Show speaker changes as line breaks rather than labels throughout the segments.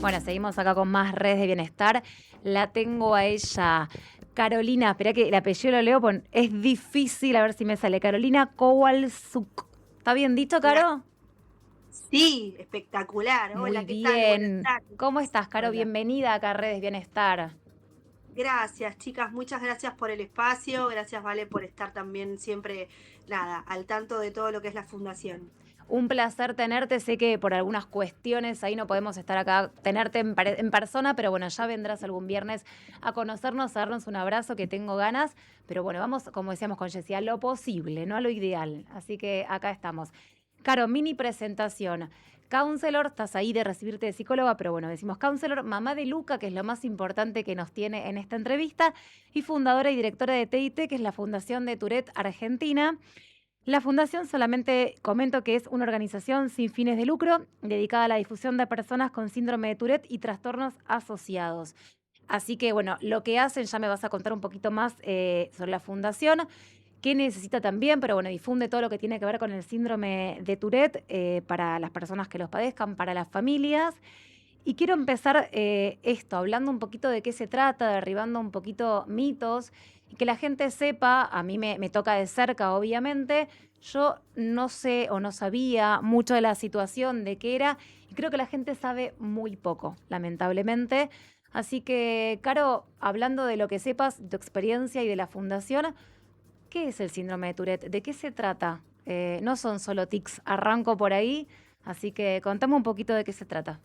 Bueno, seguimos acá con más redes de bienestar. La tengo a ella, Carolina. Espera que el apellido lo leo, es difícil, a ver si me sale. Carolina Kowalczuk. ¿Está bien dicho,
Gra-
Caro?
Sí, espectacular.
Muy
Hola, ¿qué tal? Buenas
bien.
tardes.
¿Cómo estás, Caro?
Hola.
Bienvenida acá a Redes Bienestar.
Gracias, chicas. Muchas gracias por el espacio. Gracias, Vale, por estar también siempre, nada, al tanto de todo lo que es la fundación.
Un placer tenerte. Sé que por algunas cuestiones ahí no podemos estar acá, tenerte en persona, pero bueno, ya vendrás algún viernes a conocernos, a darnos un abrazo, que tengo ganas. Pero bueno, vamos, como decíamos con Jessie, a lo posible, no a lo ideal. Así que acá estamos. Caro, mini presentación. Counselor, estás ahí de recibirte de psicóloga, pero bueno, decimos counselor, mamá de Luca, que es lo más importante que nos tiene en esta entrevista, y fundadora y directora de TIT, que es la Fundación de Tourette Argentina. La Fundación, solamente comento que es una organización sin fines de lucro dedicada a la difusión de personas con síndrome de Tourette y trastornos asociados. Así que, bueno, lo que hacen, ya me vas a contar un poquito más sobre la fundación, qué necesita también, pero bueno, difunde todo lo que tiene que ver con el síndrome de Tourette para las personas que los padezcan, para las familias. Y quiero empezar hablando un poquito de qué se trata, derribando un poquito mitos y que la gente sepa. A mí me toca de cerca, obviamente. Yo no sé o no sabía mucho de la situación, de qué era, y creo que la gente sabe muy poco, lamentablemente. Así que, Caro, hablando de lo que sepas, de tu experiencia y de la fundación, ¿qué es el síndrome de Tourette? ¿De qué se trata? No son solo tics, arranco por ahí, así que contame un poquito de qué se trata.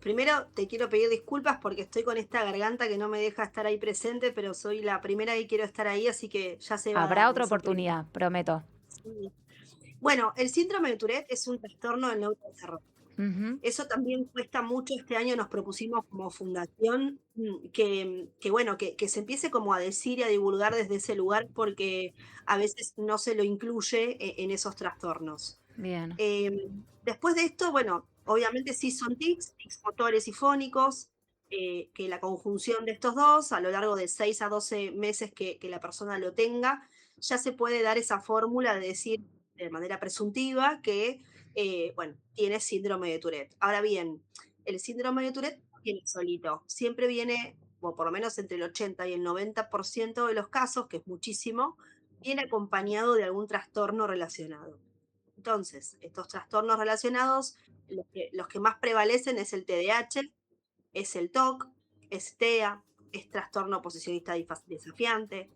Primero, te quiero pedir disculpas porque estoy con esta garganta que no me deja estar ahí presente, pero soy la primera que quiero estar ahí, así que ya se va a
Habrá
dar,
otra
eso primero.
oportunidad, prometo.
Sí. Bueno, el síndrome de Tourette es un trastorno del neurodesarrollo.
Ujú.
Eso también cuesta mucho. Este año nos propusimos como fundación que bueno, que se empiece como a decir y a divulgar desde ese lugar porque a veces no se lo incluye en esos trastornos.
Bien.
Después de esto, bueno, obviamente sí son tics, tics motores y fónicos, que la conjunción de estos dos a lo largo de 6 a 12 meses que la persona lo tenga, ya se puede dar esa fórmula de decir de manera presuntiva que bueno, tiene síndrome de Tourette. Ahora bien, el síndrome de Tourette no viene solito, siempre viene, o por lo menos entre el 80 y el 90% de los casos, que es muchísimo, viene acompañado de algún trastorno relacionado. Entonces, estos trastornos relacionados, los que más prevalecen es el TDAH, es el TOC, es TEA, es trastorno oposicionista desafiante,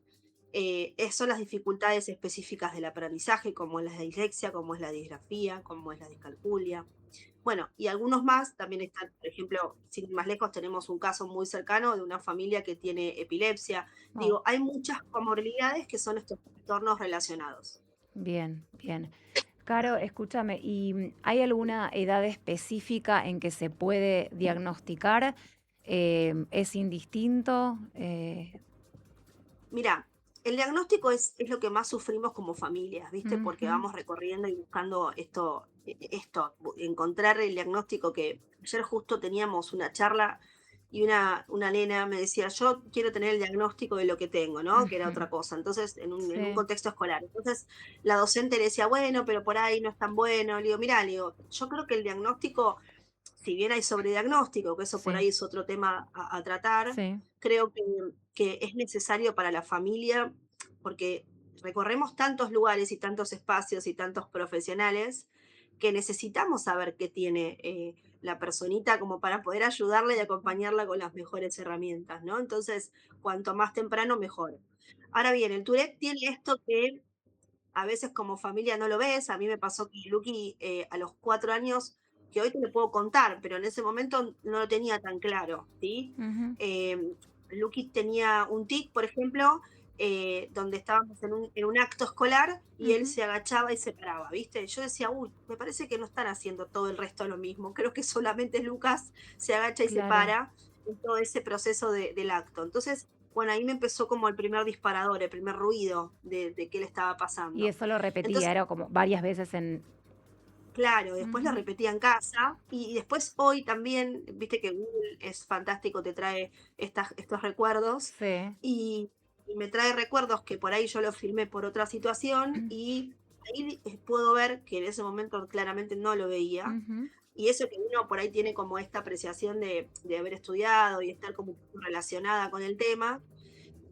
son las dificultades específicas del aprendizaje, como es la dislexia, como es la disgrafía, como es la discalculia. Bueno, y algunos más también están, por ejemplo, sin ir más lejos, tenemos un caso muy cercano de una familia que tiene epilepsia.
Wow.
Digo, hay muchas comorbilidades que son estos trastornos relacionados.
Bien, bien. Caro, escúchame, ¿y hay alguna edad específica en que se puede diagnosticar? ¿Es indistinto?
Mira, el diagnóstico es lo que más sufrimos como familias, ¿viste? Porque
Ujú.
vamos recorriendo y buscando encontrar el diagnóstico que ayer justo teníamos una charla y una nena me decía, yo quiero tener el diagnóstico de lo que tengo, ¿no? Que era
Ujú.
otra cosa. Entonces, en un
Sí,
contexto escolar. Entonces, la docente le decía, bueno, pero por ahí no es tan bueno. Le digo, mira, le digo, yo creo que el diagnóstico, si bien hay sobrediagnóstico, que eso por
sí,
ahí es otro tema a tratar,
sí.
creo que es necesario para la familia, porque recorremos tantos lugares y tantos espacios y tantos profesionales que necesitamos saber qué tiene la personita como para poder ayudarla y acompañarla con las mejores herramientas, ¿no? Entonces, cuanto más temprano, mejor. Ahora bien, el Tourette tiene esto que a veces como familia no lo ves. A mí me pasó que Lucky a los 4 años, que hoy te lo puedo contar, pero en ese momento no lo tenía tan claro, ¿sí?
Ujú.
Eh, Lucky tenía un tic, por ejemplo, donde estábamos en un acto escolar y él
Ujú.
se agachaba y se paraba, ¿viste? Yo decía, uy, me parece que no están haciendo todo el resto lo mismo. Creo que solamente Lucas se agacha y se
Claro.
para en todo ese proceso del acto. Entonces, bueno, ahí me empezó como el primer disparador, el primer ruido de qué le estaba
Y
pasando.
eso lo repetía,
Entonces,
era como varias veces en...
claro, después lo
Ujú.
repetía en casa y después hoy también, viste que Google es fantástico, te trae estos recuerdos
Sí.
y me trae recuerdos que por ahí yo lo filmé por otra situación y ahí puedo ver que en ese momento claramente no lo veía,
Ujú.
y eso que uno por ahí tiene como esta apreciación de haber estudiado y estar como relacionada con el tema,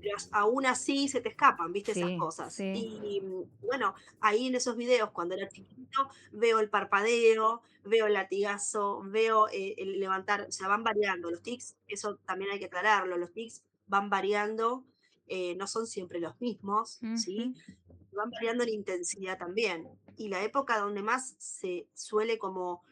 pero aún así se te escapan, ¿viste? Esas
Sí,
cosas.
sí.
Y bueno, ahí en esos videos, cuando era chiquito, veo el parpadeo, veo el latigazo, veo el levantar, o sea, van variando. Los tics, eso también hay que aclararlo, los tics van variando, no son siempre los mismos, ¿sí?
Ujú.
Van variando en intensidad también. Y la época donde más se suele como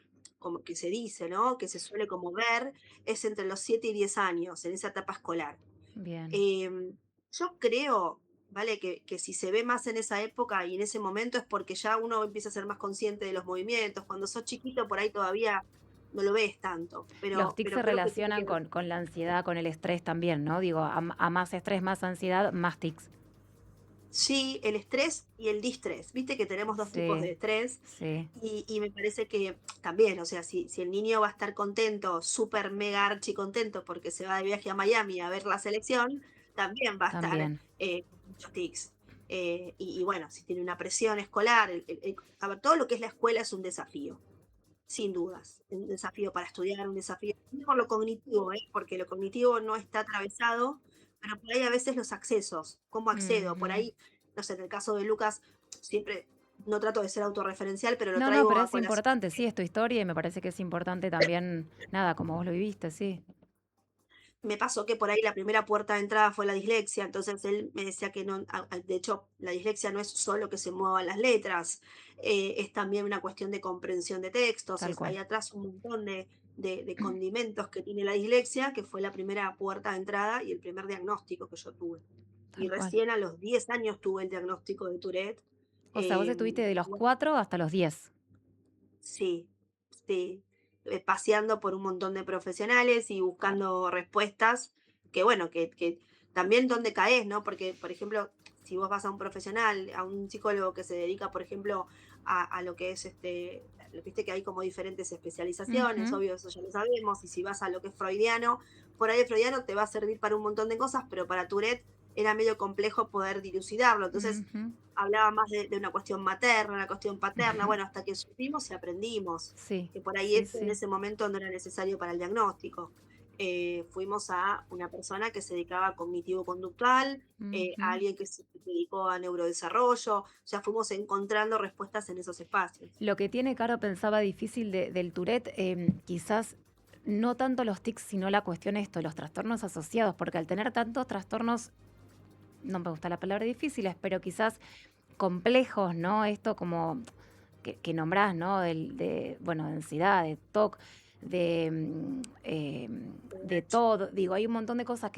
que se dice, ¿no? Que se suele como ver es entre los 7 y 10 años, en esa etapa escolar.
Bien.
Em, yo creo, ¿vale? Que si se ve más en esa época y en ese momento es porque ya uno empieza a ser más consciente de los movimientos. Cuando sos chiquito, por ahí todavía no lo ves tanto,
Los tics
pero
se
creo que tiene que
relacionan
ver.
con la ansiedad, con el estrés también, ¿no? Digo, a más estrés, más ansiedad, más tics.
Sí, el estrés y el distrés. Viste que tenemos dos tipos de
Sí,
estrés
sí,
y me parece que también, o sea, si el niño va a estar contento, súper mega archi contento porque se va de viaje a Miami a ver la selección, también va a estar
también.
con muchos tics. Y bueno, si tiene una presión escolar, a ver, todo lo que es la escuela es un desafío, sin dudas. Un desafío para estudiar, un desafío no por lo cognitivo, porque lo cognitivo no está atravesado, pero por ahí a veces los accesos, cómo accedo, por
Ujú.
ahí, no sé, en el caso de Lucas, siempre, no trato de ser autorreferencial, pero lo
No, no,
traigo
pero
a
es
colación.
importante, sí, es tu historia y me parece que es importante también, nada, como vos lo viviste, sí.
Me pasó que por ahí la primera puerta de entrada fue la dislexia, entonces él me decía que no, de hecho, la dislexia no es solo que se muevan las letras, es también una cuestión de comprensión de textos,
Tal
es ahí
cual.
atrás un montón de condimentos que tiene la dislexia, que fue la primera puerta de entrada y el primer diagnóstico que yo tuve. Y
Tal cual.
recién a los 10 años tuve el diagnóstico de Tourette.
O sea, vos estuviste de los 4 hasta los 10.
Sí, sí, paseando por un montón de profesionales y
Claro.
buscando respuestas, que bueno, que también dónde caes, ¿no? Porque, por ejemplo, si vos vas a un profesional, a un psicólogo que se dedica, por ejemplo, a lo que es viste que hay como diferentes especializaciones,
Ujú,
obvio, eso ya lo sabemos, y si vas a lo que es freudiano, por ahí el freudiano te va a servir para un montón de cosas, pero para Tourette era medio complejo poder dilucidarlo. Entonces,
ujú.
hablaba más de una cuestión materna, una cuestión paterna, bueno, hasta que supimos y aprendimos
Sí,
que por ahí
sí,
esto en
sí.
ese momento no era necesario para el diagnóstico. Fuimos a una persona que se dedicaba a cognitivo-conductual, a
Ujú.
alguien que se dedicó a neurodesarrollo, o sea, fuimos encontrando respuestas en esos espacios.
Lo que tiene, Caro, pensaba difícil del Tourette, quizás no tanto los tics, sino la cuestión esto, los trastornos asociados, porque al tener tantos trastornos, no me gusta la palabra difíciles, pero quizás complejos, ¿no? Esto como que nombrás, ¿no? Bueno, de ansiedad, de TOC, de todo. Digo, hay un montón de cosas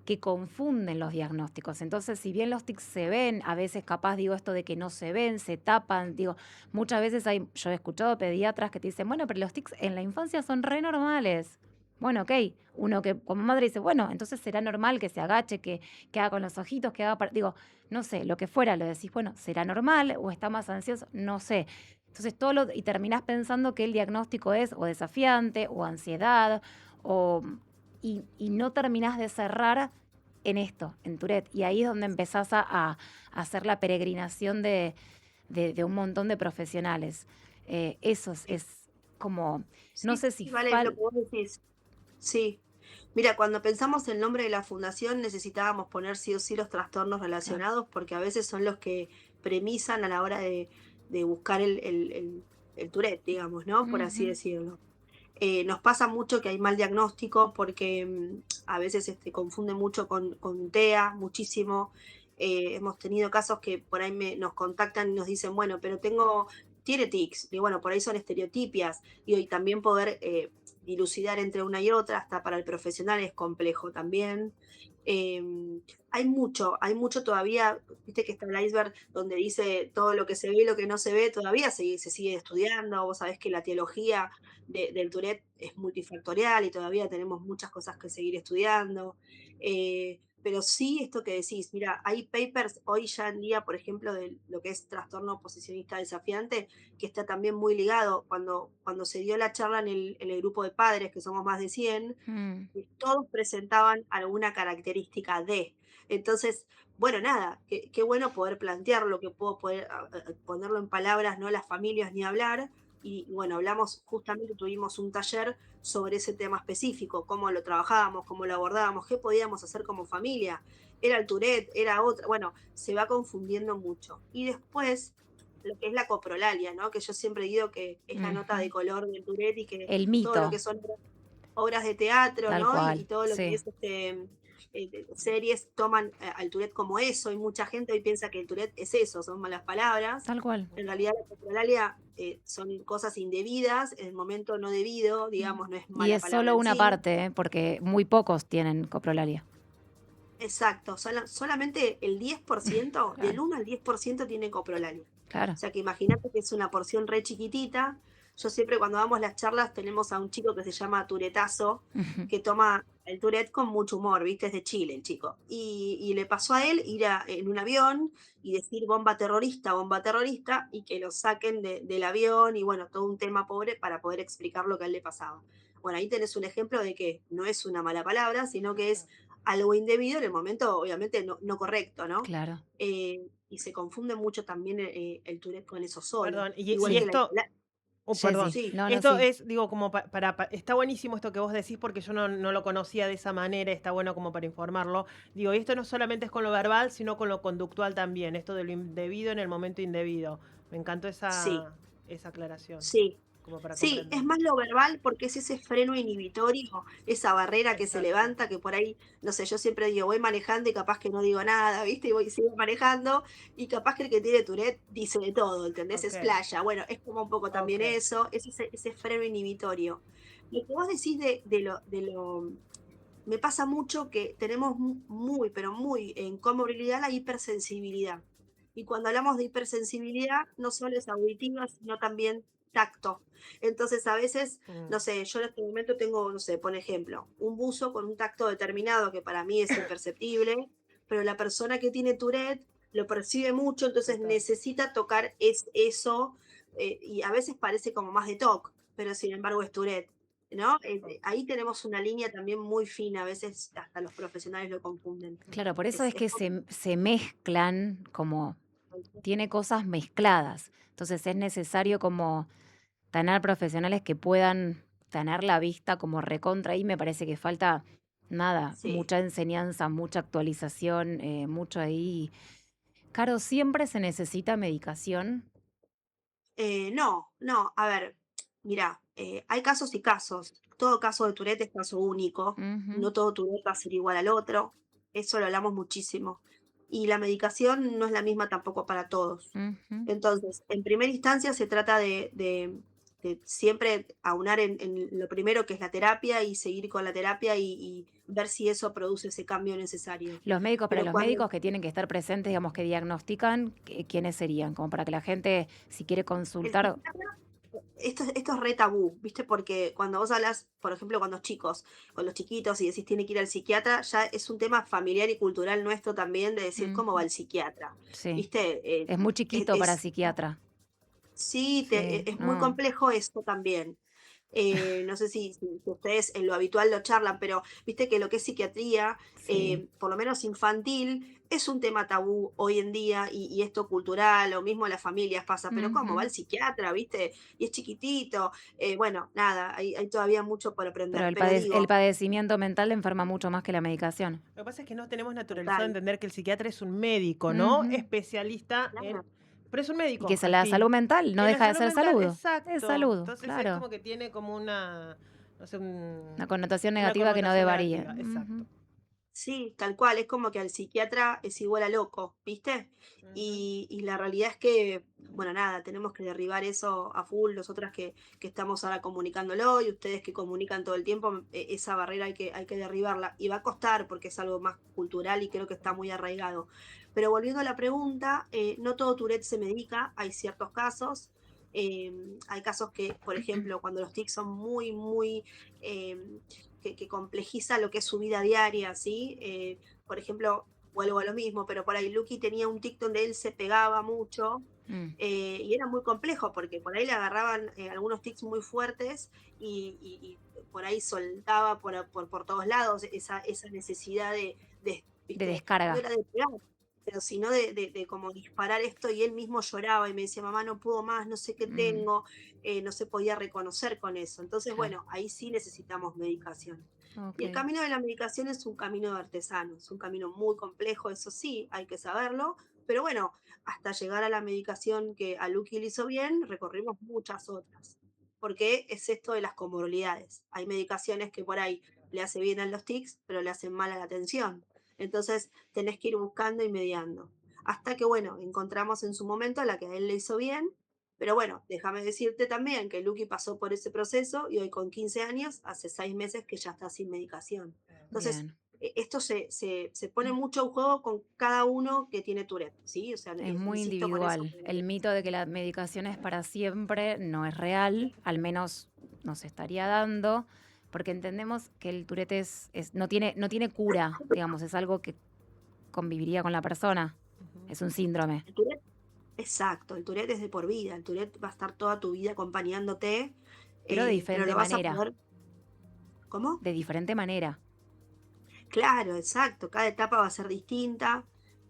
que confunden los diagnósticos. Entonces, si bien los tics se ven, a veces capaz digo esto de que no se ven, se tapan, digo, muchas veces yo he escuchado pediatras que te dicen, bueno, pero los tics en la infancia son re normales. Bueno, ok, uno que como madre dice, bueno, entonces será normal que se agache, que haga con los ojitos, que haga, digo, no sé, lo que fuera, lo decís, bueno, ¿será normal o está más ansioso? No sé. Entonces, y terminás pensando que el diagnóstico es o desafiante o ansiedad, o, y no terminás de cerrar en esto, en Tourette. Y ahí es donde empezás a hacer la peregrinación de un montón de profesionales. Eso es como, no
Sí,
sé si
sí, vale, lo que vos decís. Sí. Mira, cuando pensamos el nombre de la fundación necesitábamos poner sí o sí los trastornos
Claro.
relacionados porque a veces son los que premisan a la hora de buscar el Tourette, digamos, ¿no? Por así
Ujú.
decirlo. Nos pasa mucho que hay mal diagnóstico porque a veces confunde mucho con TEA, muchísimo. Hemos tenido casos que por ahí nos contactan y nos dicen, bueno, pero tiene tics. Y bueno, por ahí son estereotipias. Y también poder dilucidar entre una y otra, hasta para el profesional es complejo también. Hay mucho todavía, viste que está el iceberg donde dice todo lo que se ve y lo que no se ve, todavía se sigue estudiando. Vos sabés que la teología del Tourette es multifactorial y todavía tenemos muchas cosas que seguir estudiando. Pero sí, esto que decís, mira, hay papers hoy ya en día, por ejemplo, de lo que es trastorno oposicionista desafiante, que está también muy ligado. Cuando se dio la charla en el grupo de padres, que somos más de 100,
Mm.
todos presentaban alguna característica de. Entonces, bueno, nada, qué bueno poder plantearlo, que puedo poder ponerlo en palabras, no las familias ni hablar. Y bueno, hablamos, justamente tuvimos un taller sobre ese tema específico, cómo lo trabajábamos, cómo lo abordábamos, qué podíamos hacer como familia. Era el Tourette, era otra, bueno, se va confundiendo mucho. Y después, lo que es la coprolalia, ¿no? Que yo siempre digo que es la nota de
Ujú.
color del Tourette y que
El
todo lo
mito,
que son obras de teatro,
tal
¿no? Y
cual,
todo lo que
sí,
es series toman al Tourette como eso, y mucha gente hoy piensa que el Tourette es eso, son malas palabras.
tal cual.
En realidad la coprolalia son cosas indebidas, en el momento no debido,
Mm.
digamos, no es
Y
mala
es
palabra
solo
en
una
sí.
parte, ¿eh? Porque muy pocos tienen coprolalia.
Exacto, solamente el 10%, del
Claro,
1 al 10% tiene coprolalia. O
claro.
sea que imagínate que es una porción re chiquitita. Yo siempre cuando damos las charlas tenemos a un chico que se llama Turetazo,
Ujú.
que toma el Tourette con mucho humor, ¿viste? Es de Chile el chico. Y le pasó a él ir en un avión y decir bomba terrorista, y que lo saquen del avión y bueno, todo un tema pobre para poder explicar lo que a él le pasaba. Bueno, ahí tenés un ejemplo de que no es una mala palabra, sino que es algo indebido en el momento, obviamente, no correcto, ¿no?
Claro,
Y se confunde mucho también el Tourette con eso solo.
Perdón,
Igual
y
que
sí.
esto,
Sí,
perdón,
sí.
sí,
No, no,
esto
sí.
es, digo, como está buenísimo esto que vos decís porque yo no lo conocía de esa manera, está bueno como para informarlo. Digo, y esto no solamente es con lo verbal, sino con lo conductual también, esto de lo indebido en el momento indebido. Me encantó
sí,
esa aclaración,
sí.
como para
Sí,
comprender.
es más lo verbal porque es ese freno inhibitorio, esa barrera que se
Exacto.
levanta, que por ahí, no sé, yo siempre digo, voy manejando y capaz que no digo nada, ¿viste? Y voy, sigo manejando y capaz que el que tiene Tourette dice de todo, ¿entendés?
Ok,
Es playa. Bueno, es como un poco también
ok.
eso, es ese freno inhibitorio. Lo que vos decís me pasa mucho que tenemos muy, pero muy en comorbilidad la hipersensibilidad. Y cuando hablamos de hipersensibilidad, no solo es auditiva, sino también tacto. Entonces, a veces,
Mm,
no sé, yo en este momento tengo, no sé, por ejemplo, un buzo con un tacto determinado que para mí es imperceptible, pero la persona que tiene Tourette lo percibe mucho, entonces
total.
necesita tocar eso, y a veces parece como más de TOC, pero sin embargo es Tourette. ¿No?
Ok.
Ahí tenemos una línea también muy fina, a veces hasta los profesionales lo confunden.
Claro, por eso es
Es
que
como-
se mezclan como tiene cosas mezcladas. Entonces es necesario como tener profesionales que puedan tener la vista como recontra y me parece que falta nada,
sí.
mucha enseñanza, mucha actualización, mucho ahí. Caro, siempre se necesita medicación.
No, a ver, mira, hay casos y casos. Todo caso de Tourette es caso único.
Ujú,
No todo Tourette va a ser igual al otro. Eso lo hablamos muchísimo. Y la medicación no es la misma tampoco para todos.
ujú.
Entonces, en primera instancia se trata de siempre aunar en lo primero que es la terapia y seguir con la terapia y ver si eso produce ese cambio necesario.
Los médicos, para
Pero
los
cuando
médicos que tienen que estar presentes, digamos, que diagnostican, ¿quiénes serían? Como para que la gente, si quiere
el
consultar.
psiquiatra, esto es re tabú, ¿viste? Porque cuando vos hablas, por ejemplo, con los chicos, con los chiquitos y decís tiene que ir al psiquiatra, ya es un tema familiar y cultural nuestro también de decir cómo va
Ujú,
el psiquiatra,
sí,
¿viste?
es muy chiquito para psiquiatra.
Sí,
Sí,
es muy
no,
complejo esto también. No sé si ustedes en lo habitual lo charlan, pero viste que lo que es psiquiatría,
sí.
por lo menos infantil, es un tema tabú hoy en día y esto cultural, o mismo en las familias pasa, pero ¿cómo va
Ujú.
el psiquiatra, viste? Y es chiquitito. Bueno, nada, hay todavía mucho por
Pero
aprender, pero
el
digo,
padecimiento mental enferma mucho más que la medicación.
Lo que pasa es que no tenemos naturalizado
total,
entender que el psiquiatra es un médico, ¿no?
Ujú.
Especialista en...
claro,
Pero es un
Y que
médico,
es
al
la salud
fin.
mental no
En la
deja de
salud
ser
mental,
salud. Es
exacto.
salud,
Entonces es
claro.
como que tiene como no sé,
Una connotación
una
negativa que no
connotación
debería.
negativa, exacto.
Ujú.
sí, tal cual, es como que al psiquiatra es igual a loco, ¿viste?
Ujú.
Y la realidad es que, bueno, nada, tenemos que derribar eso a full, nosotras que estamos ahora comunicándolo y ustedes que comunican todo el tiempo, esa barrera hay que derribarla. Y va a costar porque es algo más cultural y creo que está muy arraigado. Pero volviendo a la pregunta, no todo Tourette se medica, hay ciertos casos. Hay casos que, por ejemplo, cuando los tics son muy eh, que complejiza lo que es su vida diaria, ¿sí? Por ejemplo, vuelvo a lo mismo, pero por ahí Lucky tenía un tic donde él se pegaba mucho,
Mm.
y era muy complejo porque por ahí le agarraban algunos tics muy fuertes y por ahí soltaba por todos lados esa necesidad
De
¿viste? No
descarga.
era de pegar, pero sino de como disparar esto y él mismo lloraba y me decía, mamá, no puedo más, no sé qué
Mm,
tengo, no se podía reconocer con eso. Entonces,
claro.
bueno, ahí sí necesitamos medicación. Y el
Ok.
camino de la medicación es un camino de artesano, es un camino muy complejo, eso sí, hay que saberlo, pero bueno, hasta llegar a la medicación que a Lucky le hizo bien, recorrimos muchas otras, porque es esto de las comorbilidades. Hay medicaciones que por ahí le hace bien a los tics, pero le hacen mal a la atención. Entonces tenés que ir buscando y mediando. Hasta que, bueno, encontramos en su momento la que a él le hizo bien, pero bueno, déjame decirte también que Lucky pasó por ese proceso y hoy con 15 años, hace 6 meses que ya está sin medicación. Entonces,
Bien.
esto se pone mucho en juego con cada uno que tiene Tourette, ¿sí? O sea,
Es muy
insisto con eso.
individual. El mito de que la medicación es para siempre no es real, al menos nos estaría dando, porque entendemos que el Tourette no tiene cura, digamos, es algo que conviviría con la persona.
Ujú.
Es un síndrome.
El Tourette, exacto, el Tourette es de por vida, el Tourette va a estar toda tu vida acompañándote,
Pero de
pero
diferente
lo vas a
manera.
poder, ¿cómo?
De diferente manera.
Claro, exacto, cada etapa va a ser distinta.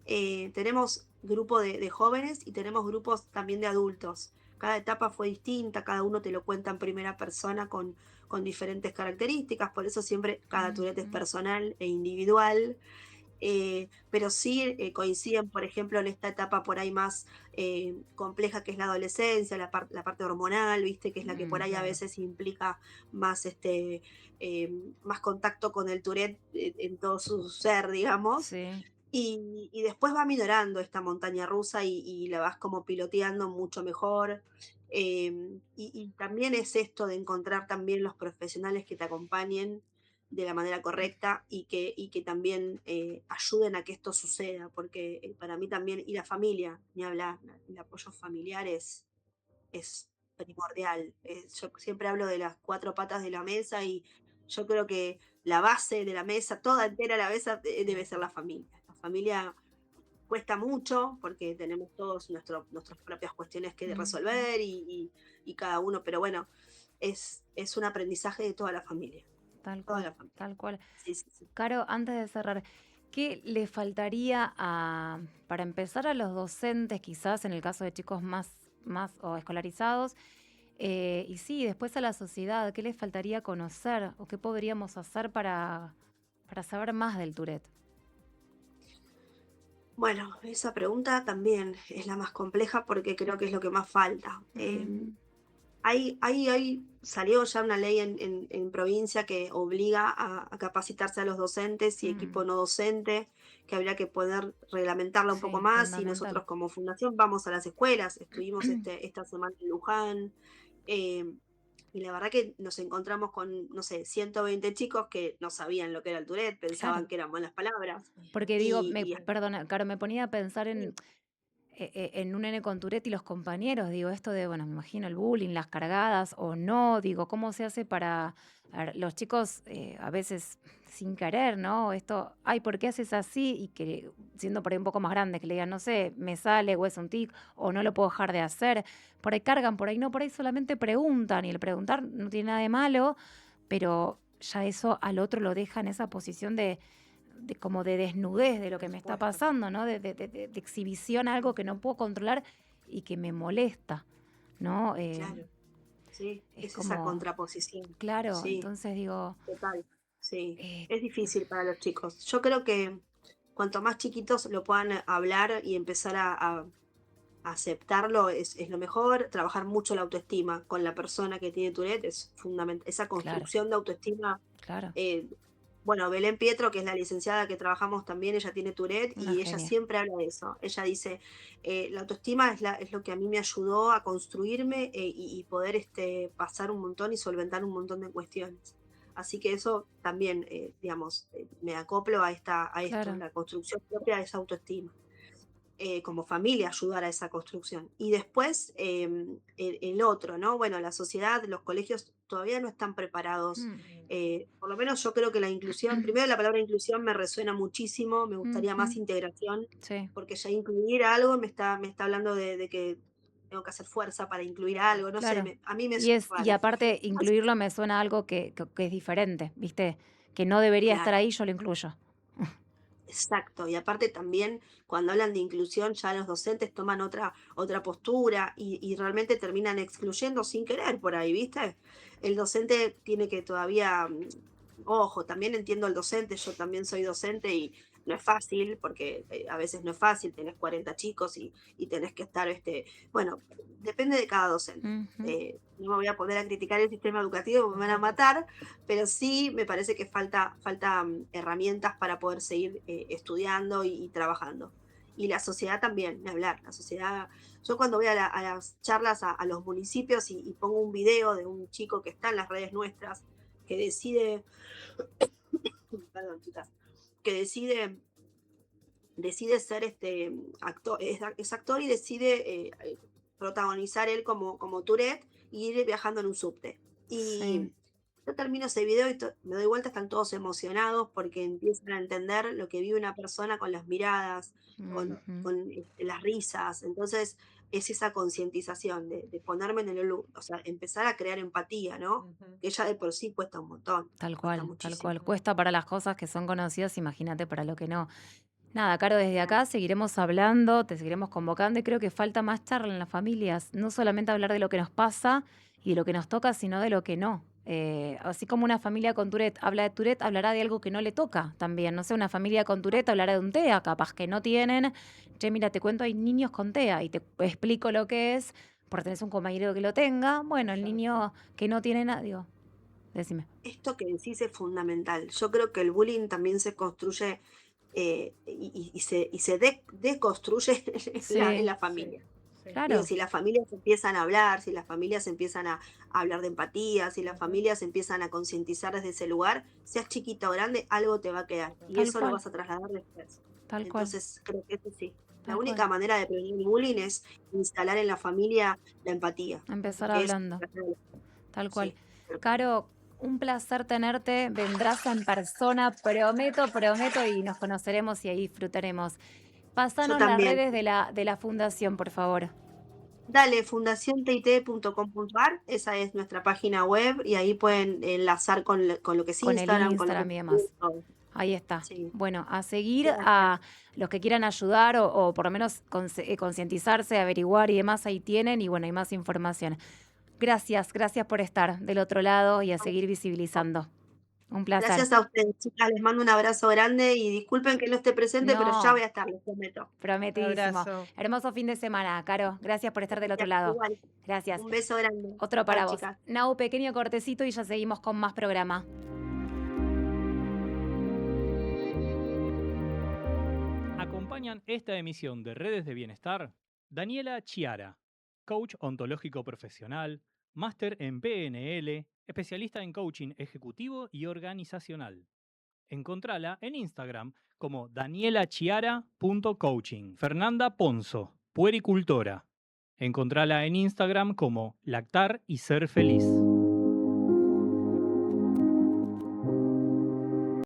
Tenemos grupo de jóvenes y tenemos grupos también de adultos. Cada etapa fue distinta, cada uno te lo cuenta en primera persona con diferentes características, por eso siempre cada Tourette es
Ujú.
personal e individual. Pero sí coinciden, por ejemplo, en esta etapa por ahí más compleja que es la adolescencia, la parte hormonal, ¿viste? Que es la que por ahí a
Claro.
veces implica más, más contacto con el Tourette en todo su ser, digamos.
Sí.
Y después va minorando esta montaña rusa y la vas como piloteando mucho mejor. Y también es esto de encontrar también los profesionales que te acompañen de la manera correcta y que también ayuden a que esto suceda, porque para mí también, y la familia, ni hablar, el apoyo familiar es primordial. Yo siempre hablo de las cuatro patas de la mesa y yo creo que la base de la mesa, toda entera la mesa, debe ser la familia. La familia cuesta mucho porque tenemos todos nuestras propias cuestiones que
Ujú.
resolver y cada uno, pero bueno, es un aprendizaje de
Tal
toda
cual,
la familia.
tal cual.
Sí, sí, sí.
Caro, antes de cerrar, ¿qué le faltaría para empezar a los docentes, quizás en el caso de chicos más o escolarizados? Y sí, después a la sociedad, ¿qué les faltaría conocer o qué podríamos hacer para saber más del Tourette?
Bueno, esa pregunta también es la más compleja porque creo que es lo que más falta.
Mm,
Hay salió ya una ley en provincia que obliga a capacitarse a los docentes y equipo
mm,
no docente, que habría que poder reglamentarla un poco
sí,
más y
fundamental.
nosotros como fundación vamos a las escuelas, estuvimos esta semana en Luján, eh, y la verdad que nos encontramos con, no sé, 120 chicos que no sabían lo que era el Tourette,
Claro,
pensaban que eran malas palabras,
porque digo,
y
perdona, Caro, me ponía a pensar en un nene con Tourette y los compañeros, digo, esto de, bueno, me imagino el bullying, las cargadas o no, digo, ¿cómo se hace para a ver, los chicos a veces sin querer, ¿no? Esto, ay, ¿por qué haces así? Y que siendo por ahí un poco más grande, que le digan, no sé, me sale o es un tic o no lo puedo dejar de hacer. Por ahí cargan, por ahí no, por ahí solamente preguntan y el preguntar no tiene nada de malo, pero ya eso al otro lo deja en esa posición de como de desnudez de lo que me está
Expuesto.
pasando, ¿no? De exhibición a algo que no puedo controlar y que me molesta, ¿no?
claro, sí,
Es
es esa
como,
contraposición,
claro,
sí.
entonces digo,
Total, sí,
eh,
es difícil para los chicos. Yo creo que cuanto más chiquitos lo puedan hablar y empezar a aceptarlo es lo mejor. Trabajar mucho la autoestima con la persona que tiene Tourette es fundamental. Esa
claro,
construcción de autoestima.
claro,
eh, bueno, Belén Pietro, que es la licenciada que trabajamos también, ella tiene Tourette
una
y ella
genia.
siempre habla de eso. Ella dice, la autoestima es lo que a mí me ayudó a construirme y poder pasar un montón y solventar un montón de cuestiones. Así que eso también, digamos, me acoplo a esto,
Claro.
la construcción propia de esa autoestima. Como familia ayudar a esa construcción. Y después el otro, ¿no? Bueno, la sociedad, los colegios todavía no están preparados.
Mm,
Por lo menos yo creo que la inclusión, primero la palabra inclusión me resuena muchísimo, me gustaría más
ujú,
integración,
sí.
porque ya incluir algo me está hablando de que tengo que hacer fuerza para incluir algo, no sé,
Claro.
a mí me suena
Y
raro.
aparte,
Así-
incluirlo me suena a algo que es diferente, ¿viste? Que no debería estar
Claro.
ahí, yo lo incluyo.
Exacto, y aparte también cuando hablan de inclusión ya los docentes toman otra postura y realmente terminan excluyendo sin querer por ahí, ¿viste? El docente tiene que todavía, ojo, también entiendo al docente, yo también soy docente y no es fácil, porque a veces no es fácil, tenés 40 chicos y tenés que estar, bueno, depende de cada docente.
Ujú.
No me voy a poner a criticar el sistema educativo, me van a matar, pero sí me parece que falta herramientas para poder seguir estudiando y trabajando. Y la sociedad también, ni hablar. La sociedad, yo cuando voy a las charlas a los municipios y pongo un video de un chico que está en las redes nuestras, que decide, perdón, chicas, que decide ser actor, es actor y decide protagonizar él como Tourette y ir viajando en un subte.
Sí.
Y yo termino ese video y me doy vuelta, están todos emocionados porque empiezan a entender lo que vive una persona con las miradas,
Ujú.
con las risas. Entonces, es esa concientización de ponerme en el o sea, empezar a crear empatía, ¿no?
Ujú.
Que ya de por sí cuesta un montón,
Tal
cuesta
cual, tal
muchísimo.
cual. Cuesta para las cosas que son conocidas, imagínate para lo que no. Nada, Caro, desde acá seguiremos hablando, te seguiremos convocando y creo que falta más charla en las familias, no solamente hablar de lo que nos pasa y de lo que nos toca, sino de lo que no. Así como una familia con Tourette habla de Tourette, hablará de algo que no le toca también. No sé, una familia con Tourette hablará de un TEA, capaz que no tienen. Che, mira, te cuento, hay niños con TEA y te explico lo que es, porque tenés un compañero que lo tenga. Bueno, el
Exacto.
niño que no tiene nada, digo, decime.
Esto que decís es fundamental. Yo creo que el bullying también se construye y se deconstruye en
Sí,
la
Sí,
familia.
sí.
Digo,
claro,
si las familias empiezan a hablar, si las familias empiezan a hablar de empatía, si las
Ujú.
familias empiezan a concientizar desde ese lugar, seas chiquita o grande, algo te va a quedar. Y
tal
eso lo
cual,
vas a trasladar después.
tal cual,
Entonces, creo que eso sí. La
tal cual.
única manera de prevenir el bullying es instalar en la familia la empatía,
Empezar
que es,
hablando. Tal cual.
sí, pero
Caro, un placer tenerte. Vendrás en persona, prometo, prometo, y nos conoceremos y ahí disfrutaremos.
yo
Pásanos las
también.
redes de la fundación, por favor.
Dale, fundaciontit.com.ar, esa es nuestra página web y ahí pueden enlazar con lo que es
Con el
Instagram, con lo que es
Instagram y
Facebook,
demás.
todo.
Ahí está.
Sí,
Bueno, a seguir
gracias.
a los que quieran ayudar o por lo menos concientizarse, averiguar y demás, ahí tienen y bueno, hay más información. Gracias, gracias por estar del otro lado y a seguir visibilizando. Un placer.
Gracias a ustedes, chicas, les mando un abrazo grande y disculpen que no esté presente, pero ya voy
No,
a estar, les prometo.
prometidísimo.
Abrazo.
Hermoso fin de semana, Caro. Gracias por estar del otro
Gracias,
lado.
igual.
Gracias.
Un beso grande.
Otro
Chao,
para vos.
chicas.
Nau, pequeño cortecito y ya seguimos con más programa.
Acompañan esta emisión de Redes de Bienestar Daniela Chiara, coach ontológico profesional, máster en PNL, especialista en coaching ejecutivo y organizacional. Encontrala en Instagram como danielachiara.coaching. Fernanda Ponzo, puericultora. Encontrala en Instagram como lactar y ser feliz.